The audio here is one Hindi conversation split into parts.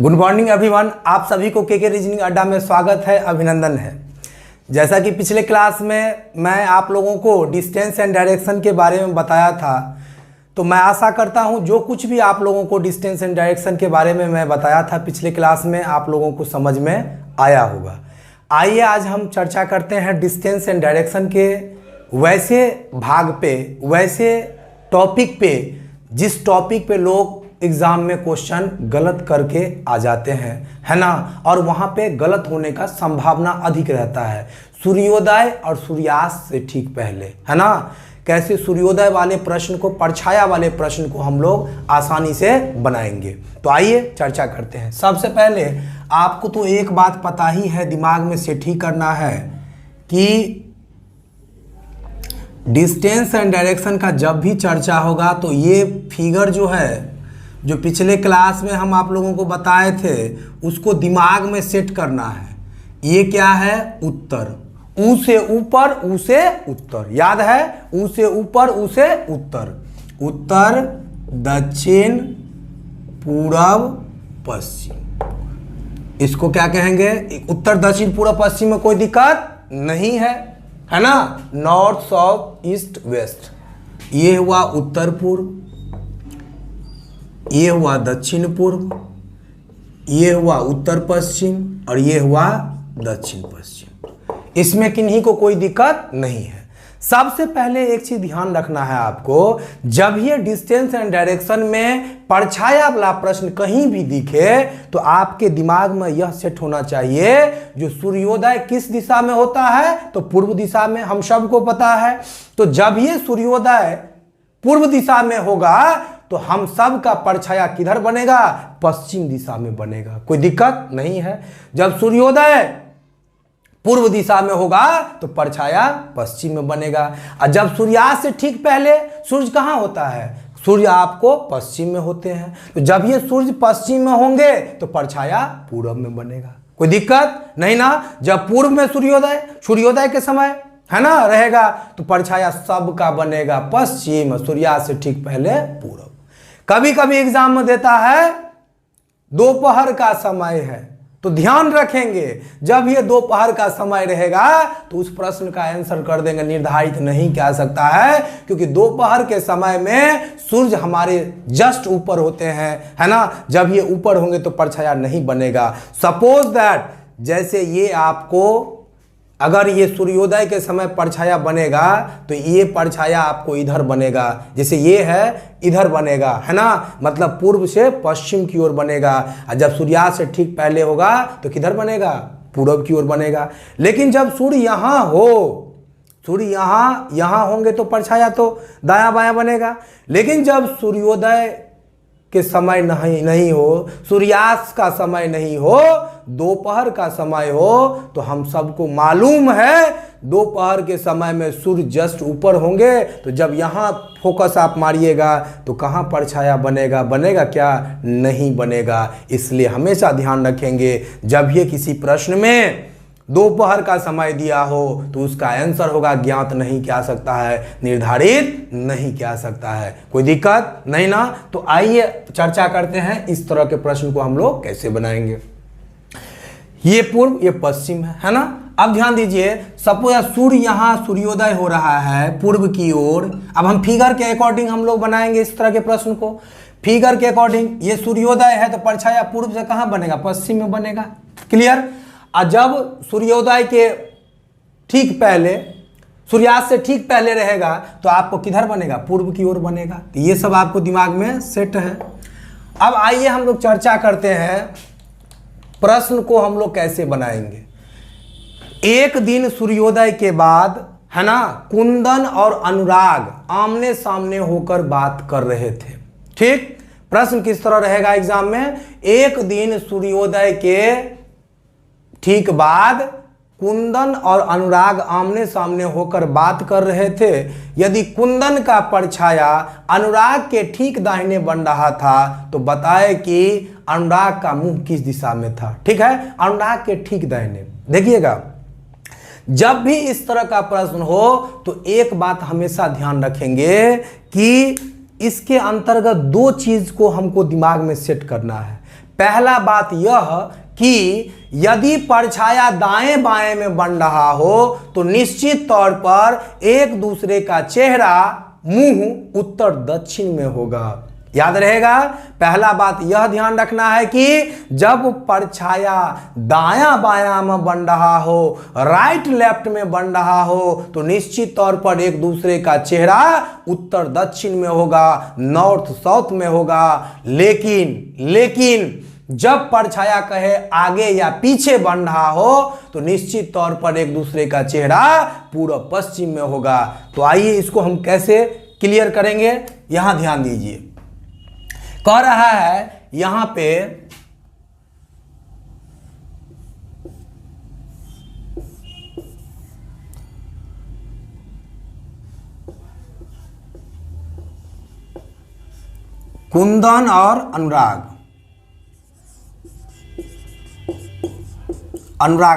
Good morning everyone. आप सभी को के रीजनिंग अड्डा में स्वागत है, अभिनंदन है। जैसा कि पिछले क्लास में मैं आप लोगों को डिस्टेंस एंड डायरेक्शन के बारे में बताया था, तो मैं आशा करता हूं जो कुछ भी आप लोगों को डिस्टेंस एंड डायरेक्शन के बारे में मैं बताया था पिछले क्लास में, आप लोगों को समझ में आया होगा। आइए आज हम चर्चा करते हैं डिस्टेंस एंड डायरेक्शन के वैसे भाग पे, वैसे टॉपिक पे जिस टॉपिक पे लोग एग्जाम में क्वेश्चन गलत करके आ जाते हैं, है ना, और वहाँ पे गलत होने का संभावना अधिक रहता है। सूर्योदय और सूर्यास्त से ठीक पहले, है ना, कैसे सूर्योदय वाले प्रश्न को, परछाया वाले प्रश्न को हम लोग आसानी से बनाएंगे। तो आइए चर्चा करते हैं। सबसे पहले आपको तो एक बात पता ही है, दिमाग में सेट ही करना है कि डिस्टेंस एंड डायरेक्शन का जब भी चर्चा होगा तो ये फिगर जो है, जो पिछले क्लास में हम आप लोगों को बताए थे, उसको दिमाग में सेट करना है। ये क्या है? उत्तर। ऊ से ऊपर, ऊ से उत्तर, याद है? ऊ से ऊपर, ऊ से उत्तर। उत्तर, दक्षिण, पूरब, पश्चिम। इसको क्या कहेंगे? उत्तर, दक्षिण, पूरब, पश्चिम में कोई दिक्कत नहीं है ना। North, south, east, west. ये हुआ उत्तर पूर्व, ये हुआ दक्षिण पूर्व, ये हुआ उत्तर पश्चिम, और ये हुआ दक्षिण पश्चिम। इसमें किन्हीं को कोई दिक्कत नहीं है। सबसे पहले एक चीज ध्यान रखना है आपको, जब ये डिस्टेंस एंड डायरेक्शन में परछाया वाला प्रश्न कहीं भी दिखे तो आपके दिमाग में यह सेट होना चाहिए, जो सूर्योदय किस दिशा में होता है? तो पूर्व दिशा में, हम सबको पता है। तो जब ये सूर्योदय पूर्व दिशा में होगा तो हम सब का परछाया किधर बनेगा? पश्चिम दिशा में बनेगा। कोई दिक्कत नहीं है। जब सूर्योदय पूर्व दिशा में होगा तो परछाया पश्चिम में बनेगा। और जब सूर्यास्त से ठीक पहले सूर्य कहाँ होता है? सूर्य आपको पश्चिम में होते हैं। तो जब ये सूर्य पश्चिम में होंगे तो परछाया पूर्व में बनेगा। कोई दिक्कत नहीं ना। जब पूर्व में सूर्योदय के समय, है ना, रहेगा तो परछाया सब का बनेगा पश्चिम, सूर्यास्त से ठीक पहले पूर्व। कभी कभी एग्जाम में देता है दोपहर का समय है, तो ध्यान रखेंगे जब ये दोपहर का समय रहेगा तो उस प्रश्न का आंसर कर देंगे, निर्धारित नहीं किया सकता है, क्योंकि दोपहर के समय में सूर्य हमारे जस्ट ऊपर होते हैं, है ना। जब ये ऊपर होंगे तो परछाया नहीं बनेगा। सपोज दैट जैसे ये आपको, अगर ये सूर्योदय के समय परछाया बनेगा तो ये परछाया आपको इधर बनेगा, जैसे ये है इधर बनेगा, है ना, मतलब पूर्व से पश्चिम की ओर बनेगा। और जब सूर्यास्त से ठीक पहले होगा तो किधर बनेगा? पूर्व की ओर बनेगा। लेकिन जब सूर्य यहाँ हो, सूर्य यहाँ होंगे तो परछाया तो दायां बायां बनेगा। लेकिन जब सूर्योदय के समय नहीं हो, सूर्यास्त का समय नहीं हो, दोपहर का समय हो, तो हम सबको मालूम है दोपहर के समय में सूर्य जस्ट ऊपर होंगे। तो जब यहाँ फोकस आप मारिएगा तो कहाँ परछाया बनेगा? बनेगा क्या? नहीं बनेगा। इसलिए हमेशा ध्यान रखेंगे, जब ये किसी प्रश्न में दोपहर का समय दिया हो तो उसका आंसर होगा ज्ञात नहीं किया सकता है, निर्धारित नहीं किया सकता है। कोई दिक्कत नहीं ना। तो आइए चर्चा करते हैं इस तरह के प्रश्न को हम लोग कैसे बनाएंगे। ये पूर्व, ये पश्चिम है ना। अब ध्यान दीजिए, सपोज सूर्य यहाँ सूर्योदय हो रहा है पूर्व की ओर। अब हम फिगर के अकॉर्डिंग हम लोग बनाएंगे इस तरह के प्रश्न को। फिगर के अकॉर्डिंग ये सूर्योदय है तो परछाया पूर्व से कहाँ बनेगा? पश्चिम में बनेगा। क्लियर। और जब सूर्योदय के ठीक पहले, सूर्यास्त से ठीक पहले रहेगा तो आपको किधर बनेगा? पूर्व की ओर बनेगा। तो ये सब आपको दिमाग में सेट है। अब आइए हम लोग चर्चा करते हैं प्रश्न को हम लोग कैसे बनाएंगे। एक दिन सूर्योदय के बाद, है ना, कुंदन और अनुराग आमने सामने होकर बात कर रहे थे। ठीक। प्रश्न किस तरह रहेगा एग्जाम में? एक दिन सूर्योदय के ठीक बाद कुंदन और अनुराग आमने सामने होकर बात कर रहे थे। यदि कुंदन का परछाया अनुराग के ठीक दाहिने बन रहा था तो बताए कि अनुराग का मुंह किस दिशा में था। ठीक है, अनुराग के ठीक दाहिने। देखिएगा, जब भी इस तरह का प्रश्न हो तो एक बात हमेशा ध्यान रखेंगे कि इसके अंतर्गत दो चीज को हमको दिमाग में सेट करना है। पहला बात यह कि यदि परछाया दाएं बाएं में बन रहा हो तो निश्चित तौर पर एक दूसरे का चेहरा, मुंह उत्तर दक्षिण में होगा। याद रहेगा, पहला बात यह ध्यान रखना है कि जब परछाया दायां बायां में बन रहा हो, राइट लेफ्ट में बन रहा हो, तो निश्चित तौर पर एक दूसरे का चेहरा उत्तर दक्षिण में होगा, नॉर्थ साउथ में होगा। लेकिन जब परछाया कहे आगे या पीछे बन रहा हो तो निश्चित तौर पर एक दूसरे का चेहरा पूर्व पश्चिम में होगा। तो आइए इसको हम कैसे क्लियर करेंगे, यहां ध्यान दीजिए। कह रहा है यहां पे कुंदन और अनुराग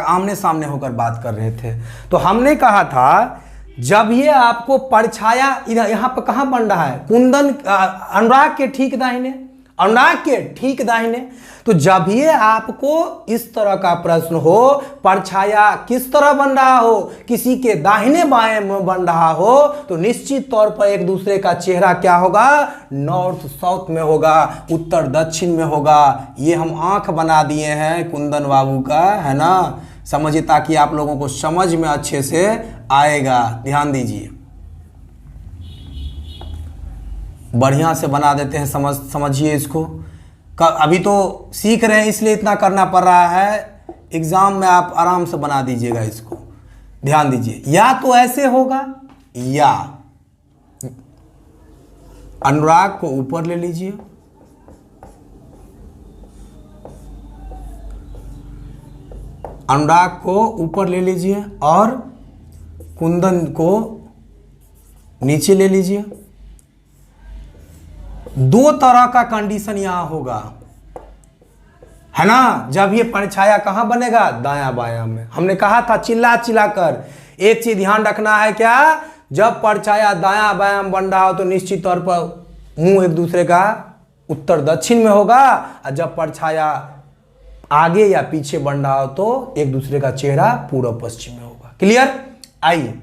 आमने सामने होकर बात कर रहे थे। तो हमने कहा था जब ये आपको परछाया इधर यहां पर कहां बन रहा है, कुंदन अनुराग के ठीक दाहिने, अनुराग के ठीक दाहिने। तो जब ये आपको इस तरह का प्रश्न हो, परछाया किस तरह बन रहा हो, किसी के दाहिने बाएं में बन रहा हो, तो निश्चित तौर पर एक दूसरे का चेहरा क्या होगा, नॉर्थ साउथ में होगा, उत्तर दक्षिण में होगा। ये हम आंख बना दिए हैं कुंदन बाबू का, है ना, समझिए, ताकि आप लोगों को समझ में अच्छे से आएगा। ध्यान दीजिए, बढ़िया से बना देते हैं, समझिए इसको। अभी तो सीख रहे हैं इसलिए इतना करना पड़ रहा है, एग्जाम में आप आराम से बना दीजिएगा इसको। ध्यान दीजिए, या तो ऐसे होगा, या अनुराग को ऊपर ले लीजिए, अनुराग को ऊपर ले लीजिए और कुंदन को नीचे ले लीजिए। दो तरह का कंडीशन यहां होगा, है ना। जब ये परछाया कहां बनेगा, दायां बायां में। हमने कहा था चिल्ला चिल्ला कर, एक चीज ध्यान रखना है क्या, जब परछाया दायां बायां में बन रहा हो तो निश्चित तौर पर मुंह एक दूसरे का उत्तर दक्षिण में होगा, और जब परछाया आगे या पीछे बन रहा हो तो एक दूसरे का चेहरा पूर्व पश्चिम में होगा। क्लियर। आइए,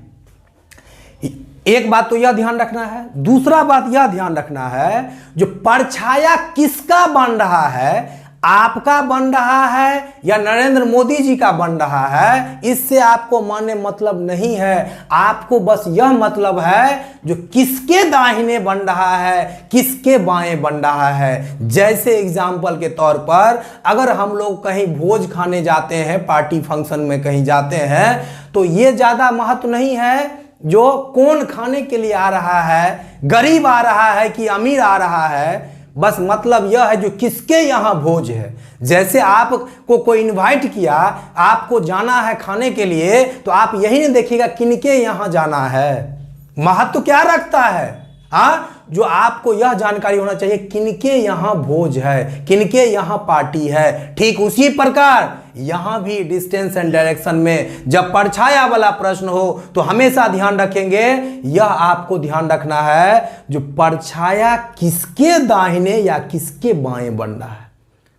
एक बात तो यह ध्यान रखना है, दूसरा बात यह ध्यान रखना है, जो परछाया किसका बन रहा है, आपका बन रहा है या नरेंद्र मोदी जी का बन रहा है, इससे आपको माने मतलब नहीं है। आपको बस यह मतलब है जो किसके दाहिने बन रहा है, किसके बाएं बन रहा है। जैसे एग्जाम्पल के तौर पर अगर हम लोग कहीं भोज खाने जाते हैं, पार्टी फंक्शन में कहीं जाते हैं, तो ये ज्यादा महत्व नहीं है जो कौन खाने के लिए आ रहा है, गरीब आ रहा है कि अमीर आ रहा है, बस मतलब यह है जो किसके यहाँ भोज है। जैसे आपको कोई इनवाइट किया, आपको जाना है खाने के लिए, तो आप यही नहीं देखिएगा किनके यहाँ जाना है, महत्व क्या रखता है, हाँ, जो आपको यह जानकारी होना चाहिए किनके यहाँ भोज है, किनके यहाँ पार्टी है। ठीक उसी प्रकार यहां भी डिस्टेंस एंड डायरेक्शन में जब परछाया वाला प्रश्न हो तो हमेशा ध्यान रखेंगे, यह आपको ध्यान रखना है जो परछाया किसके दाहिने या किसके बाएं बन रहा है।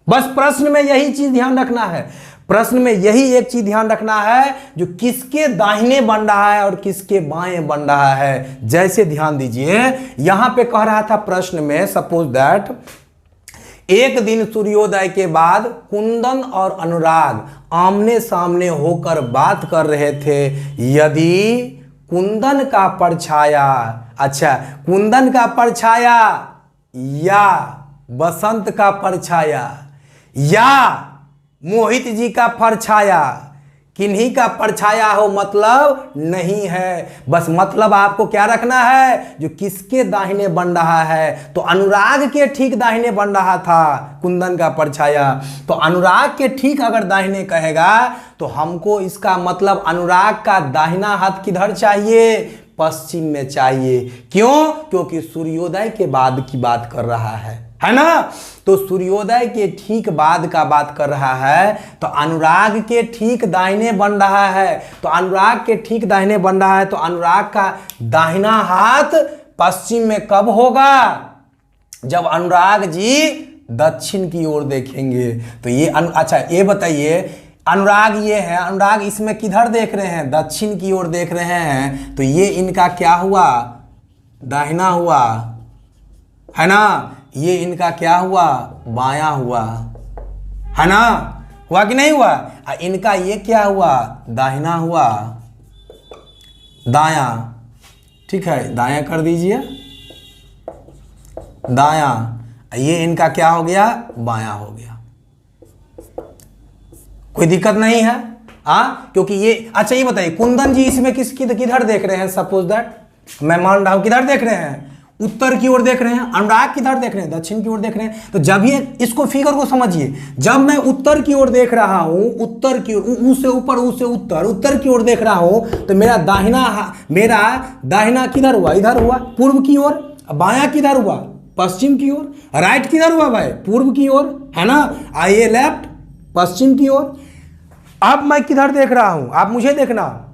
बस प्रश्न में यही चीज ध्यान रखना है, प्रश्न में यही एक चीज ध्यान रखना है जो किसके दाहिने बन रहा है और किसके बाएं बन रहा है। जैसे ध्यान दीजिए, यहां पे कह रहा था प्रश्न में, सपोज दैट एक दिन सूर्योदय के बाद कुंदन और अनुराग आमने सामने होकर बात कर रहे थे। यदि कुंदन का परछाया, अच्छा, कुंदन का परछाया या बसंत का परछाया या मोहित जी का परछाया, किन्हीं का परछाया हो मतलब नहीं है। बस मतलब आपको क्या रखना है, जो किसके दाहिने बन रहा है। तो अनुराग के ठीक दाहिने बन रहा था कुंदन का परछाया, तो अनुराग के ठीक अगर दाहिने कहेगा तो हमको इसका मतलब अनुराग का दाहिना हाथ किधर चाहिए, पश्चिम में चाहिए। क्यों? क्योंकि सूर्योदय के बाद की बात कर रहा है ना। तो सूर्योदय के ठीक बाद का बात कर रहा है, तो अनुराग के ठीक दाहिने बन रहा है, तो अनुराग के ठीक दाहिने बन रहा है, तो अनुराग का दाहिना हाथ पश्चिम में कब होगा, जब अनुराग जी दक्षिण की ओर देखेंगे तो ये अच्छा ये बताइए, अनुराग ये है, अनुराग इसमें किधर देख रहे हैं? दक्षिण की ओर देख रहे हैं, तो ये इनका क्या हुआ? दाहिना हुआ, है ना? ये इनका क्या हुआ? बायां हुआ, है ना? हुआ कि नहीं हुआ? इनका ये क्या हुआ? दाहिना हुआ, दायां। ठीक है, दायां कर दीजिए, दायां। ये इनका क्या हो गया? बायां हो गया। कोई दिक्कत नहीं है क्योंकि ये अच्छा ये बताइए, कुंदन जी इसमें किधर देख रहे हैं? सपोज दैट मैं मान रहा हूं किधर देख रहे हैं? उत्तर की ओर देख रहे हैं। अनुराग किधर देख रहे हैं? दक्षिण की ओर देख रहे हैं। तो जब ये इसको फिगर को समझिए, जब मैं उत्तर की ओर देख रहा हूं, उत्तर की ओर, ऊ से ऊपर, ऊ से उत्तर की ओर देख रहा हूं, तो मेरा दाहिना किधर हुआ? इधर हुआ, पूर्व की ओर। बायां किधर हुआ? पश्चिम की ओर। राइट किधर हुआ भाई? पूर्व की ओर, है ना? आइए लेफ्ट, पश्चिम की ओर। अब मैं किधर देख रहा हूं? आप मुझे देखना।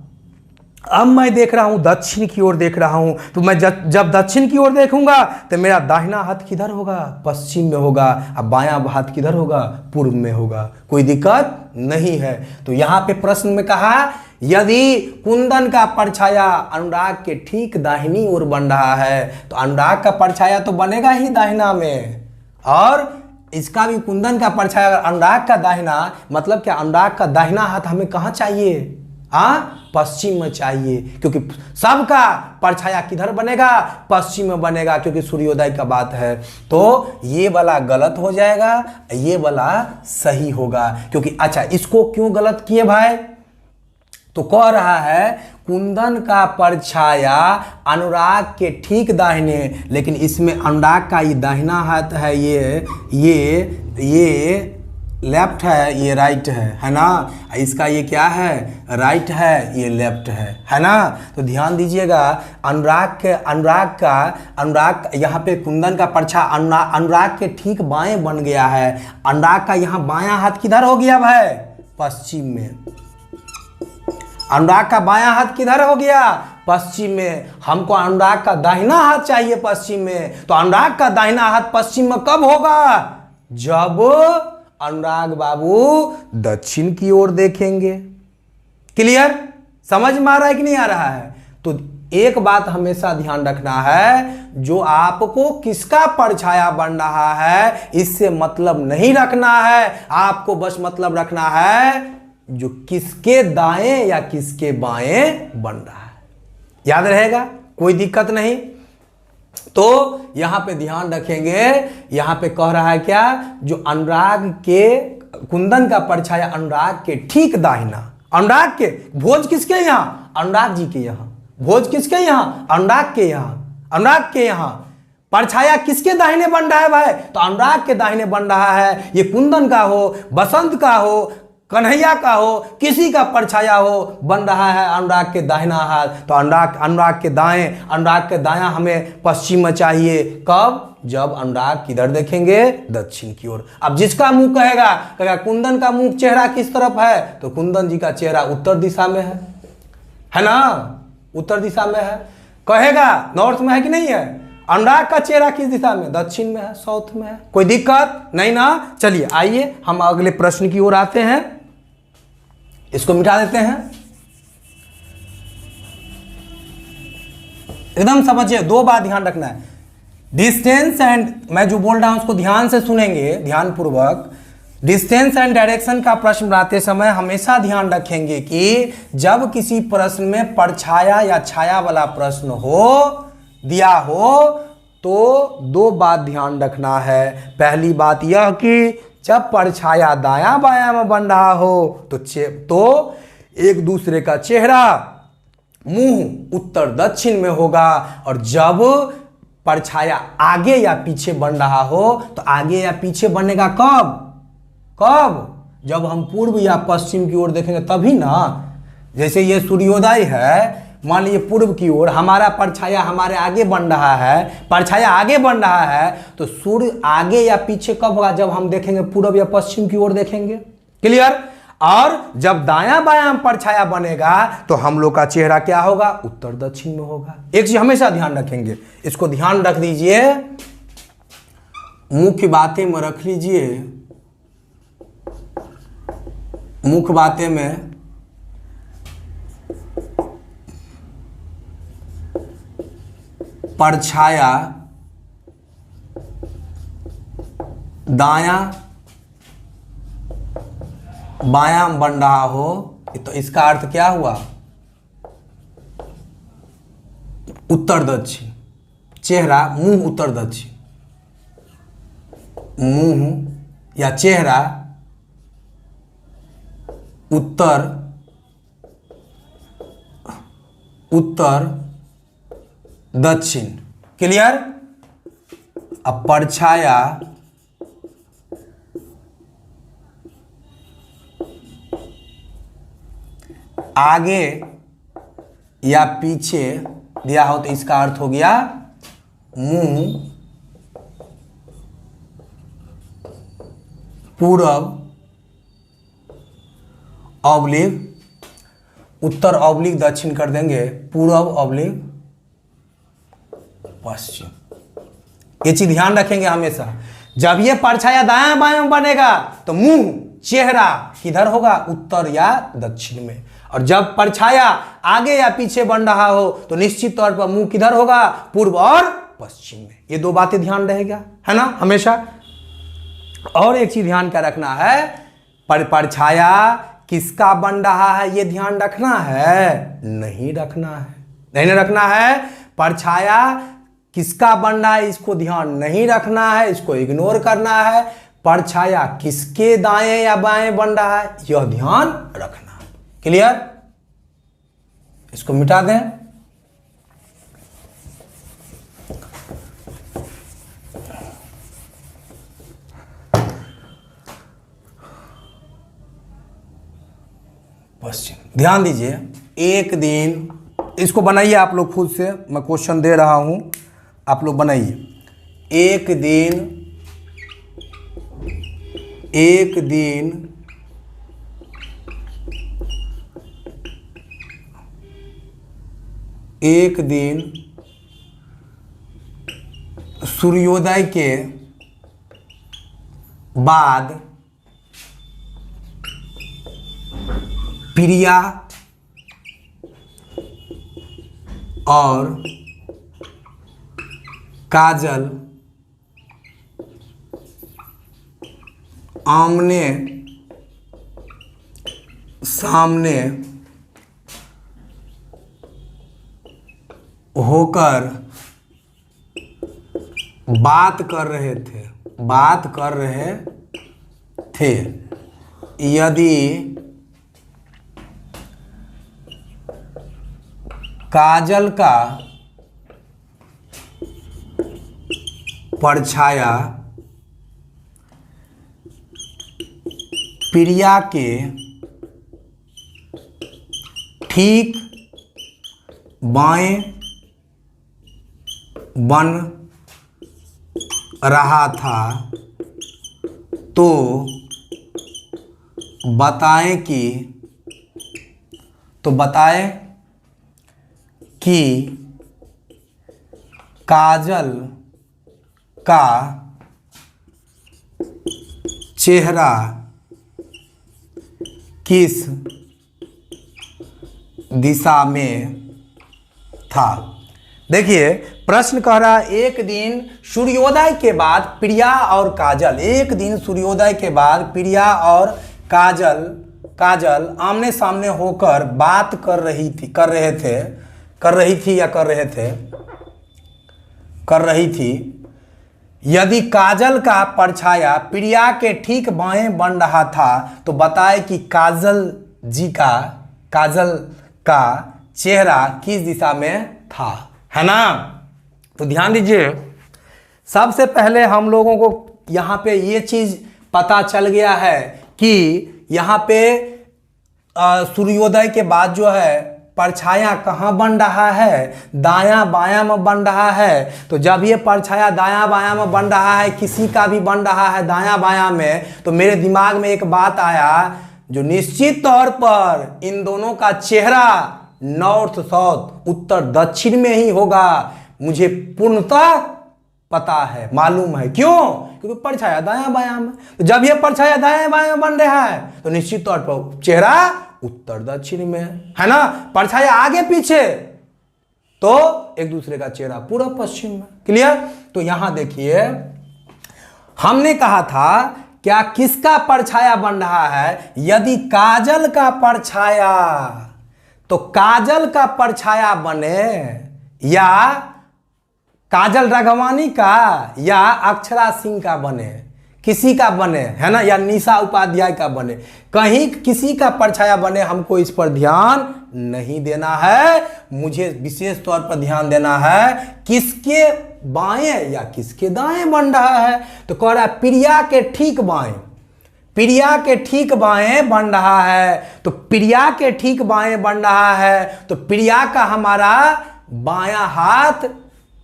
अब मैं देख रहा हूं दक्षिण की ओर देख रहा हूं, तो मैं जब दक्षिण की ओर देखूंगा तो मेरा दाहिना हाथ किधर होगा? पश्चिम में होगा। अब बायां हाथ किधर होगा? पूर्व में होगा। कोई दिक्कत नहीं है। तो यहां पे प्रश्न में कहा, यदि कुंदन का परछाया अनुराग के ठीक दाहिनी ओर बन रहा है, तो अनुराग का परछाया तो बनेगा ही दाहिना में, और इसका भी कुंदन का परछाया अनुराग का दाहिना, मतलब क्या? अनुराग का दाहिना हाथ हमें कहां चाहिए? पश्चिम में चाहिए, क्योंकि सबका परछाया किधर बनेगा? पश्चिम में बनेगा, क्योंकि सूर्योदय का बात है। तो ये वाला गलत हो जाएगा, ये वाला सही होगा। क्योंकि अच्छा इसको क्यों गलत किए भाई? तो कह रहा है कुंदन का परछाया अनुराग के ठीक दाहिने, लेकिन इसमें अनुराग का ये दाहिना हाथ है, ये लेफ्ट है, ये राइट है ना? इसका ये क्या है? राइट है, ये लेफ्ट है ना? तो ध्यान दीजिएगा, अनुराग यहाँ पे कुंदन का परछा अनुराग के ठीक बाएं बन गया है। अनुराग का यहाँ बायां हाथ किधर हो गया भाई? पश्चिम में। अनुराग का बायां हाथ किधर हो गया? पश्चिम में। हमको अनुराग का दाहिना हाथ चाहिए पश्चिम में, तो अनुराग का दाहिना हाथ पश्चिम में कब होगा? जब अनुराग बाबू दक्षिण की ओर देखेंगे। क्लियर? समझ में आ रहा है कि नहीं आ रहा है? तो एक बात हमेशा ध्यान रखना है, जो आपको किसका परछाया बन रहा है इससे मतलब नहीं रखना है, आपको बस मतलब रखना है जो किसके दाएं या किसके बाएं बन रहा है। याद रहेगा, कोई दिक्कत नहीं। तो यहां पे ध्यान रखेंगे, यहां पे कह रहा है क्या? जो अनुराग के कुंदन का परछाया अनुराग के ठीक दाहिना, अनुराग के भोज किसके यहां? अनुराग जी के यहां। भोज किसके यहां? अनुराग के यहां। अनुराग के यहां परछाया किसके दाहिने बन रहा है भाई? तो अनुराग के दाहिने बन रहा है। ये कुंदन का हो, बसंत का हो, कन्हैया का हो, किसी का परछाया हो, बन रहा है अनुराग के दाहिना हाथ। तो अनुराग के दायां हमें पश्चिम में चाहिए। कब? जब अनुराग किधर देखेंगे? दक्षिण की ओर। अब जिसका मुंह कहेगा कुंदन का मुंह चेहरा किस तरफ है? तो कुंदन जी का चेहरा उत्तर दिशा में है ना? उत्तर दिशा में है। कहेगा नॉर्थ में है कि नहीं है? अनुराग का चेहरा किस दिशा में? दक्षिण में है, साउथ में है। कोई दिक्कत नहीं ना? चलिए आइए हम अगले प्रश्न की ओर आते हैं। इसको मिटा देते हैं। एकदम समझिए, दो बात ध्यान रखना है। डिस्टेंस एंड, मैं जो बोल रहा हूं उसको ध्यान से सुनेंगे, ध्यान पूर्वक। डिस्टेंस एंड डायरेक्शन का प्रश्न बनाते समय हमेशा ध्यान रखेंगे कि जब किसी प्रश्न में परछाया या छाया वाला प्रश्न दिया हो तो दो बात ध्यान रखना है। पहली बात यह कि जब परछाया दायां बायां में बन रहा हो तो एक दूसरे का चेहरा, मुंह उत्तर दक्षिण में होगा, और जब परछाया आगे या पीछे बन रहा हो तो आगे या पीछे बनेगा कब? जब हम पूर्व या पश्चिम की ओर देखेंगे तभी ना। जैसे ये सूर्योदय है, मान लीजिए पूर्व की ओर, हमारा परछाया हमारे आगे बन रहा है, परछाया आगे बन रहा है, तो सूर्य आगे या पीछे कब होगा? जब हम देखेंगे पूर्व या पश्चिम की ओर देखेंगे। क्लियर? और जब दायां बायां परछाया बनेगा तो हम लोग का चेहरा क्या होगा? उत्तर दक्षिण में होगा। एक चीज हमेशा ध्यान रखेंगे, इसको ध्यान रख दीजिए। मुख्य बातें में रख लीजिए, मुख्य बातें में परछाया दायां बायां बन रहा हो, तो इसका अर्थ क्या हुआ? उत्तर दक्षिण। चेहरा मुंह उत्तर दक्षिण, मुंह या चेहरा उत्तर उत्तर दक्षिण। क्लियर? अब परछाया आगे या पीछे दिया हो तो इसका अर्थ हो गया मुंह पूरब ऑब्लिक उत्तर ऑब्लिक दक्षिण कर देंगे, पूरब ऑब्लिक पश्चिम। ये चीज ध्यान रखेंगे हमेशा। जब ये परछाया दायां बायां बनेगा तो मुंह चेहरा किधर होगा? उत्तर या दक्षिण में। और जब परछाया आगे या पीछे बन रहा हो तो निश्चित तौर पर मुंह किधर होगा? पूर्व और पश्चिम में। ये दो बातें ध्यान रहेगा, है ना, हमेशा। और एक चीज ध्यान का रखना है, परछाया किसका बन रहा है ये ध्यान रखना है? नहीं रखना है, नहीं रखना है। परछाया किसका बन रहा है इसको ध्यान नहीं रखना है, इसको इग्नोर करना है। परछाया किसके दाएं या बाएं बन रहा है यह ध्यान रखना है। क्लियर? इसको मिटा दें। पश्चिम। ध्यान दीजिए, एक दिन इसको बनाइए आप लोग खुद से, मैं क्वेश्चन दे रहा हूं, आप लोग बनाइए। एक दिन सूर्योदय के बाद प्रिया और काजल आमने सामने होकर बात कर रहे थे। यदि काजल का परछाया प्रिया के ठीक बाएं बन रहा था तो बताएं कि काजल का चेहरा किस दिशा में था। देखिए प्रश्न कह रहा है, एक दिन सूर्योदय के बाद प्रिया और काजल, एक दिन सूर्योदय के बाद प्रिया और काजल आमने सामने होकर बात कर रही थी। यदि काजल का परछाया प्रिया के ठीक बाएं बन रहा था तो बताए कि काजल का चेहरा किस दिशा में था, है ना। तो ध्यान दीजिए, सबसे पहले हम लोगों को यहाँ पे ये चीज पता चल गया है कि यहाँ पे सूर्योदय के बाद जो है परछाया कहाँ बन रहा है? दायां बायां में बन रहा है। तो जब ये परछाया दायां बायां में बन रहा है, किसी का भी बन रहा है दायां बायां में, तो मेरे दिमाग में एक बात आया जो निश्चित तौर पर इन दोनों का चेहरा नॉर्थ साउथ उत्तर दक्षिण में ही होगा। मुझे पूर्णतः पता है, मालूम है। क्यों? क्योंकि परछाया दायां बायां में। तो जब ये परछाया दायां बायां में बन रहा है तो निश्चित तौर पर चेहरा उत्तर दक्षिण में है ना। परछाया आगे पीछे तो एक दूसरे का चेहरा पूर्व पश्चिम में। क्लियर? तो यहां देखिए हमने कहा था क्या किसका परछाया बन रहा है? यदि काजल का परछाया, तो काजल का परछाया बने या काजल राघवानी का या अक्षरा सिंह का बने, किसी का बने, है ना, या निशा उपाध्याय का बने, कहीं किसी का परछाया बने, हमको इस पर ध्यान नहीं देना है। मुझे विशेष तौर पर ध्यान देना है किसके बाएं या किसके दाएं बन रहा है। तो कह रहा है प्रिया के ठीक बाएं, प्रिया के ठीक बाएं बन रहा है। तो प्रिया के ठीक बाएं बन रहा है तो प्रिया का हमारा बायां हाथ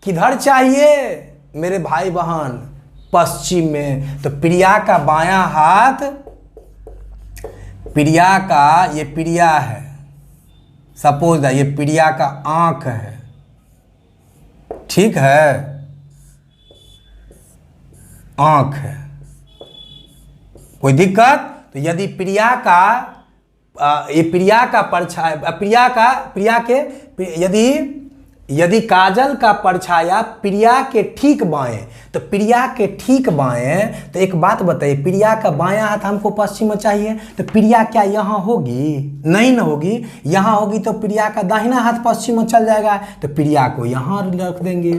किधर चाहिए मेरे भाई बहन? पश्चिम में। तो प्रिया का बायां हाथ, प्रिया का, ये प्रिया है, सपोज दैट ये प्रिया का आंख है, ठीक है, आंख है, कोई दिक्कत? तो यदि प्रिया का ये प्रिया का परछाया, प्रिया के यदि काजल का परछाया प्रिया के ठीक बाएं, तो प्रिया के ठीक बाएं, तो एक बात बताइए, प्रिया का बायां हाथ हमको पश्चिम में चाहिए, तो प्रिया क्या यहाँ होगी? नहीं ना होगी। यहाँ होगी तो प्रिया का दाहिना हाथ पश्चिम में चल जाएगा, तो प्रिया को यहाँ रख देंगे।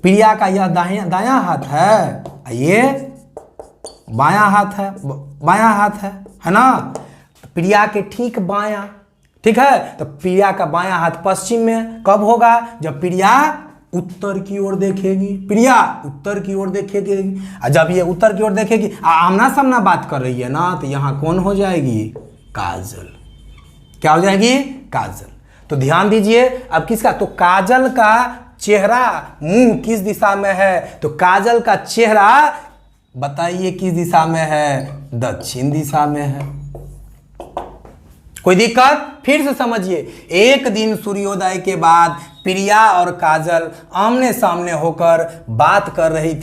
प्रिया का यह दायां हाथ है, ये बायां हाथ है, बायां हाथ है ना। प्रिया के ठीक बायां, ठीक है। तो प्रिया का बायां हाथ पश्चिम में कब होगा? जब प्रिया उत्तर की ओर देखेगी, प्रिया उत्तर की ओर देखेगी। और जब ये उत्तर की ओर देखेगी, आमना सामना बात कर रही है ना, तो यहाँ कौन हो जाएगी? काजल। क्या हो जाएगी? काजल। तो ध्यान दीजिए अब किसका? तो काजल का चेहरा, मुंह किस दिशा में है? तो काजल का चेहरा बताइए किस दिशा में है? दक्षिण दिशा में है। कोई दिक्कत? फिर से समझिए, एक दिन सूर्योदय के बाद प्रिया और काजल आमने सामने होकर बात कर रही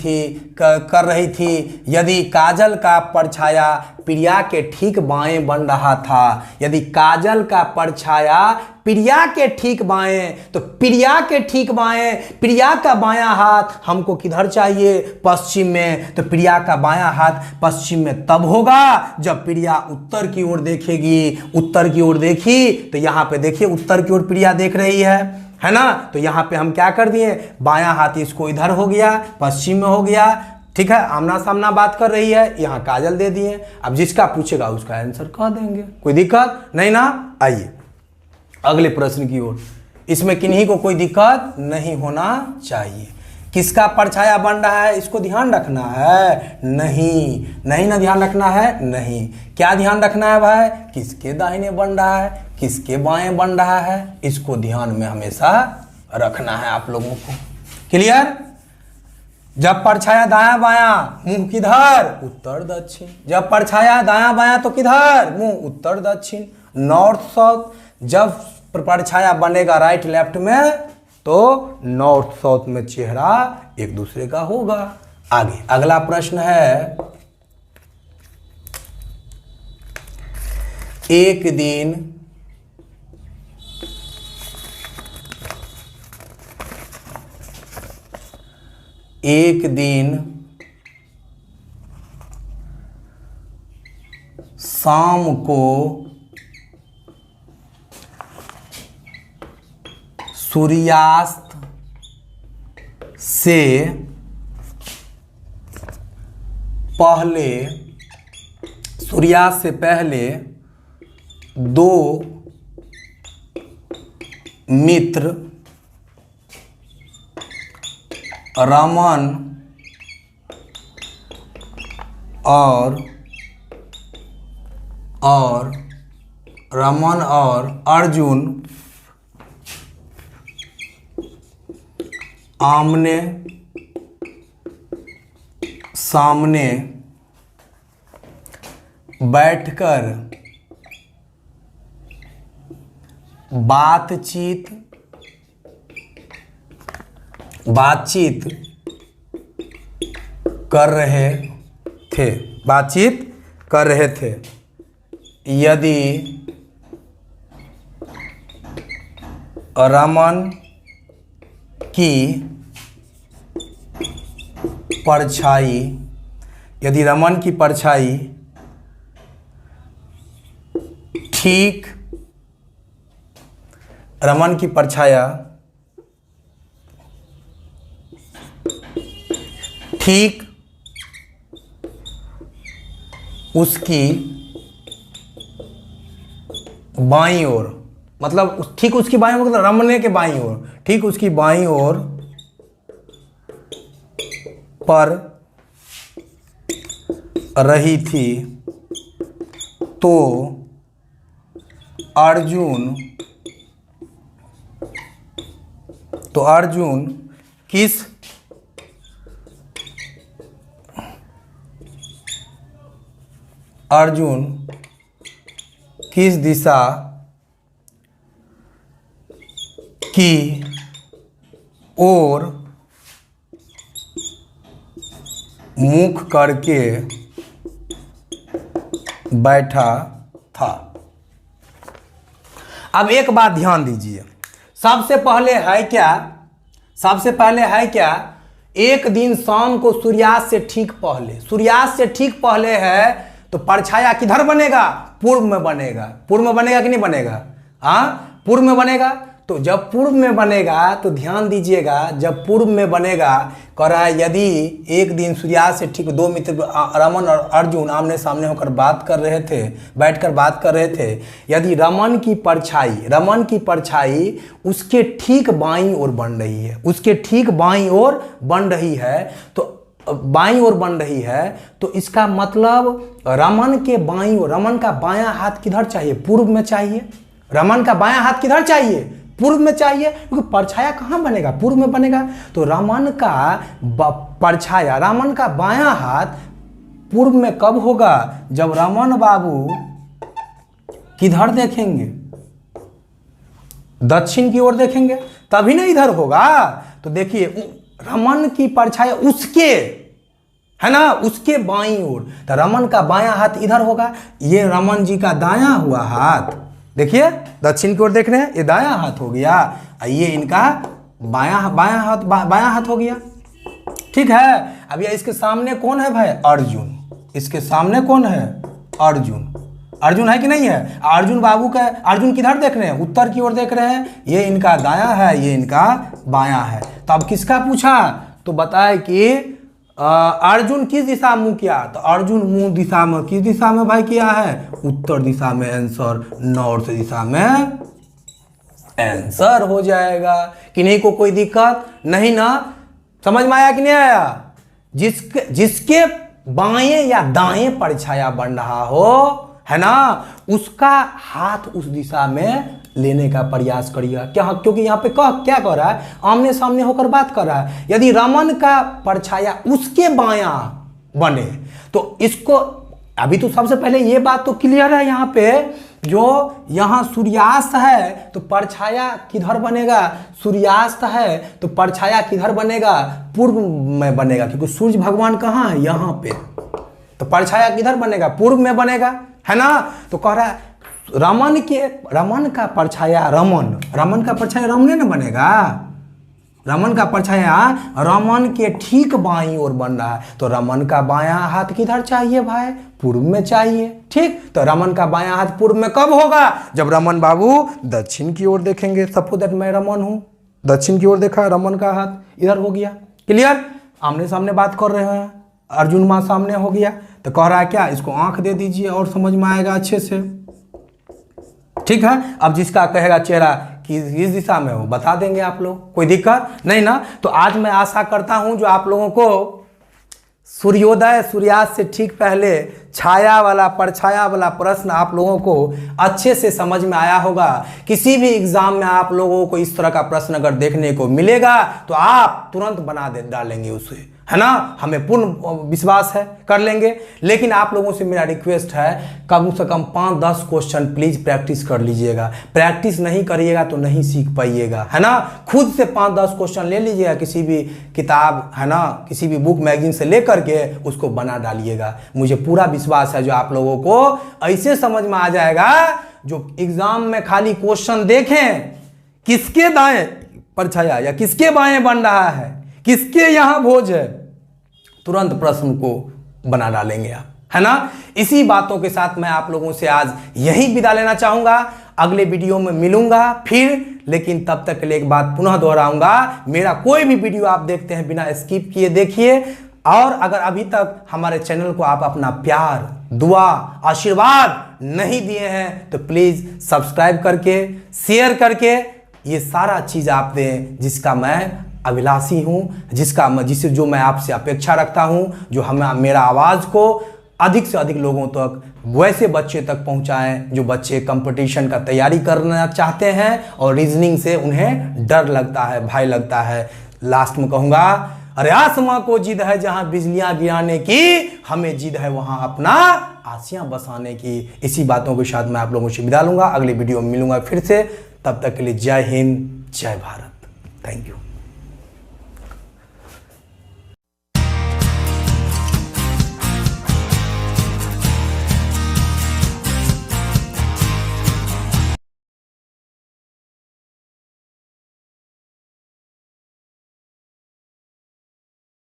थी। यदि काजल का परछाया प्रिया के ठीक बाएं बन रहा था, यदि काजल का परछाया प्रिया के ठीक बाएं, तो प्रिया के ठीक बाएं, प्रिया का बायां हाथ हमको किधर चाहिए? पश्चिम में। तो प्रिया का बायां हाथ पश्चिम में तब होगा जब प्रिया उत्तर की ओर देखेगी। उत्तर की ओर देखी तो यहाँ पे देखिए उत्तर की ओर प्रिया देख रही है ना। तो यहाँ पे हम क्या कर दिए? बायां हाथ इसको इधर हो गया, पश्चिम में हो गया, ठीक है। आमना सामना बात कर रही है, यहाँ काजल दे दिए। अब जिसका पूछेगा उसका आंसर कह देंगे, कोई दिक्कत नहीं ना। आइए अगले प्रश्न की ओर। इसमें किन्हीं को कोई दिक्कत नहीं होना चाहिए। किसका परछाया बन रहा है इसको ध्यान रखना है? नहीं ना ध्यान रखना है? नहीं। क्या ध्यान रखना है भाई? किसके दाहिने बन रहा है, किसके बाएं बन रहा है, इसको ध्यान में हमेशा रखना है आप लोगों को। क्लियर? जब परछाया दायां बायां, मुंह किधर? उत्तर दक्षिण। जब परछाया दायां बायां तो किधर? मुंह उत्तर दक्षिण, नॉर्थ साउथ। जब परछाया बनेगा राइट लेफ्ट में तो नॉर्थ साउथ में चेहरा एक दूसरे का होगा। आगे अगला प्रश्न है, एक दिन शाम को सूर्यास्त से पहले दो मित्र रमन और अर्जुन आमने सामने बैठकर बातचीत कर रहे थे, बातचीत कर रहे थे। यदि रमन की परछाई, यदि रमन की परछाई ठीक, रमन की परछाया ठीक उसकी बाईं ओर, मतलब ठीक उसकी बाईं ओर मतलब रमने के बाईं ओर, ठीक उसकी बाईं ओर पर रही थी तो अर्जुन किस दिशा की ओर मुख करके बैठा था। अब एक बात ध्यान दीजिए, सबसे पहले है क्या, एक दिन शाम को सूर्यास्त से ठीक पहले है तो परछाया किधर बनेगा? पूर्व में बनेगा। पूर्व में बनेगा कि नहीं बनेगा? हाँ, पूर्व में बनेगा। तो जब पूर्व में बनेगा तो ध्यान दीजिएगा, जब पूर्व में बनेगा, कह रहा है यदि एक दिन सूर्यास्त से ठीक दो मित्र रमन और अर्जुन आमने सामने होकर बैठकर बात कर रहे थे, यदि रमन की परछाई उसके ठीक बाईं ओर बन रही है, तो इसका मतलब रमन के बाईं ओर, रमन का बायां हाथ किधर चाहिए? पूर्व में चाहिए। रमन का बायां हाथ किधर चाहिए? पूर्व में चाहिए, क्योंकि परछाया कहाँ बनेगा? पूर्व में बनेगा। तो रमन का परछाया, रमन का बायां हाथ पूर्व में कब होगा? जब रमन बाबू किधर देखेंगे? दक्षिण की ओर देखेंगे, तभी ना इधर होगा। तो देखिए, रमन की परछाई उसके बाईं ओर, तो रमन का बायां हाथ इधर होगा। ये रमन जी का दायां हुआ हाथ, देखिए दक्षिण की ओर देख रहे हैं, ये दायां हाथ हो गया, ये इनका बायां हाथ हो गया। ठीक है। अब ये इसके सामने कौन है भाई? अर्जुन। इसके सामने कौन है? अर्जुन है कि नहीं है? अर्जुन बाबू का, अर्जुन किधर देख रहे हैं? उत्तर की ओर देख रहे हैं। ये इनका दायां है, ये इनका बायां है। तो अब किसका पूछा? तो बताए कि अर्जुन किस दिशा मुंह किया? तो अर्जुन मुंह दिशा में, किस दिशा में भाई किया है? उत्तर दिशा में। आंसर नॉर्थ दिशा में आंसर हो जाएगा। किन्हीं को कोई दिक्कत नहीं ना? समझ में आया कि नहीं आया? जिसके बाएं या दाएं परछाया बन रहा हो, है ना, उसका हाथ उस दिशा में लेने का प्रयास करिएगा। क्योंकि यहाँ पे क्या कह रहा है? आमने सामने होकर बात कर रहा है। यदि रमन का परछाया उसके बायां बने तो इसको, अभी तो सबसे पहले ये बात तो क्लियर है यहाँ पे, जो यहाँ सूर्यास्त है तो परछाया किधर बनेगा? सूर्यास्त है तो परछाया किधर बनेगा? पूर्व में बनेगा, क्योंकि सूर्य भगवान कहाँ है? यहाँ पे। तो परछाया किधर बनेगा? पूर्व में बनेगा, है ना? तो कह रहा है रमन का परछाया रमने न बनेगा। रमन का परछाया रमन के ठीक बाईं ओर बन रहा है, तो रमन का बायां हाथ किधर चाहिए भाई? पूर्व में चाहिए। ठीक, तो रमन का बायां हाथ पूर्व में कब होगा? जब रमन बाबू दक्षिण की ओर देखेंगे। सपोज दैट मैं रमन हूं, दक्षिण की ओर देखा, रमन का हाथ इधर हो गया। क्लियर? आमने सामने बात कर रहे हैं, अर्जुन माँ सामने हो गया, तो कह रहा है क्या? इसको आंख दे दीजिए और समझ में आएगा अच्छे से। ठीक है। अब जिसका कहेगा चेहरा कि इस दिशा में हो, बता देंगे आप लोग, कोई दिक्कत नहीं ना? तो आज मैं आशा करता हूं जो आप लोगों को सूर्योदय सूर्यास्त से ठीक पहले छाया वाला परछाया वाला प्रश्न आप लोगों को अच्छे से समझ में आया होगा। किसी भी एग्जाम में आप लोगों को इस तरह का प्रश्न अगर देखने को मिलेगा तो आप तुरंत डालेंगे उसे, है ना, हमें पूर्ण विश्वास है कर लेंगे। लेकिन आप लोगों से मेरा रिक्वेस्ट है कम से कम 5-10 क्वेश्चन प्लीज प्रैक्टिस कर लीजिएगा। प्रैक्टिस नहीं करिएगा तो नहीं सीख पाइएगा, है ना। खुद से 5-10 क्वेश्चन ले लीजिएगा, किसी भी किताब, है ना, किसी भी बुक मैगजीन से लेकर के उसको बना डालिएगा। मुझे पूरा विश्वास है जो आप लोगों को ऐसे समझ में आ जाएगा, जो एग्जाम में खाली क्वेश्चन देखें किसके दाएं परछाया या किसके बाएं बन रहा है, किसके यहां भोज है, तुरंत प्रश्न को बना डालेंगे आप, है ना। इसी बातों के साथ मैं आप लोगों से आज यही विदा लेना चाहूंगा। अगले वीडियो में मिलूंगा फिर, लेकिन तब तक के लिए एक बात पुनः दोहराऊंगा, मेरा कोई भी वीडियो आप देखते हैं बिना स्किप किए देखिए। और अगर अभी तक हमारे चैनल को आप अपना प्यार, दुआ, आशीर्वाद नहीं दिए हैं तो प्लीज सब्सक्राइब करके, शेयर करके ये सारा चीज आप दें, जिसका मैं अभिलाषी हूं, जिससे जो मैं आपसे अपेक्षा रखता हूं, जो हमें मेरा आवाज को अधिक से अधिक लोगों तक, वैसे बच्चे तक पहुंचाएं जो बच्चे कंपटीशन का तैयारी करना चाहते हैं और रीजनिंग से उन्हें डर लगता है, भय लगता है। लास्ट में कहूंगा, अरे आसमां को जिद है जहां बिजलियां गिराने की, हमें जिद है वहां अपना आसियां बसाने की। इसी बातों के साथ मैं आप लोगों से विदा लूंगा, अगले वीडियो में मिलूंगा फिर से। तब तक के लिए जय हिंद, जय भारत, थैंक यू।